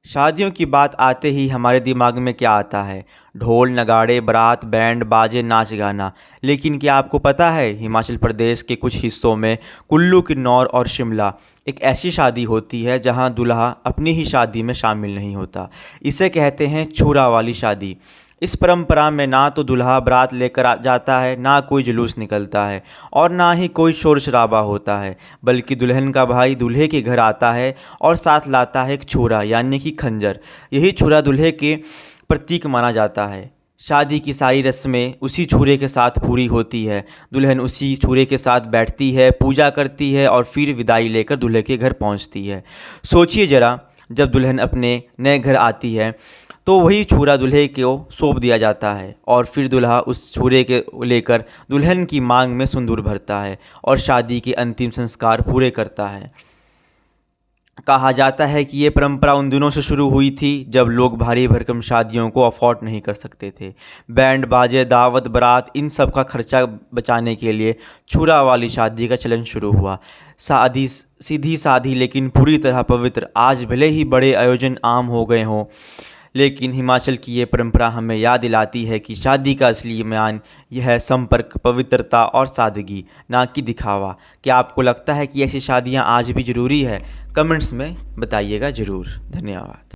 शादियों की बात आते ही हमारे दिमाग में क्या आता है? ढोल नगाड़े बारात बैंड बाजे नाच गाना। लेकिन क्या आपको पता है हिमाचल प्रदेश के कुछ हिस्सों में कुल्लू किन्नौर और शिमला एक ऐसी शादी होती है जहां दूल्हा अपनी ही शादी में शामिल नहीं होता। इसे कहते हैं छूरा वाली शादी। इस परंपरा में ना तो दूल्हा बारात लेकर जाता है, ना कोई जुलूस निकलता है और ना ही कोई शोर शराबा होता है, बल्कि दुल्हन का भाई दूल्हे के घर आता है और साथ लाता है एक छुरा यानी कि खंजर। यही छुरा दूल्हे के प्रतीक माना जाता है। शादी की सारी रस्में उसी छुरे के साथ पूरी होती है। दुल्हन उसी छुरे के साथ बैठती है, पूजा करती है और फिर विदाई लेकर दूल्हे के घर पहुंचती है। सोचिए ज़रा, जब दुल्हन अपने नए घर आती है तो वही छुरा दूल्हे को सौंप दिया जाता है और फिर दूल्हा उस छुरे के लेकर दुल्हन की मांग में सिंदूर भरता है और शादी के अंतिम संस्कार पूरे करता है। कहा जाता है कि ये परंपरा उन दिनों से शुरू हुई थी जब लोग भारी भरकम शादियों को अफोर्ड नहीं कर सकते थे। बैंड बाजे दावत बारात इन सब का खर्चा बचाने के लिए छुरा वाली शादी का चलन शुरू हुआ। शादी सीधी साधी लेकिन पूरी तरह पवित्र। आज भले ही बड़े आयोजन आम हो गए हों, लेकिन हिमाचल की ये परंपरा हमें याद दिलाती है कि शादी का असली मान यह है संपर्क, पवित्रता और सादगी, ना कि दिखावा। क्या आपको लगता है कि ऐसी शादियाँ आज भी ज़रूरी है? कमेंट्स में बताइएगा ज़रूर। धन्यवाद।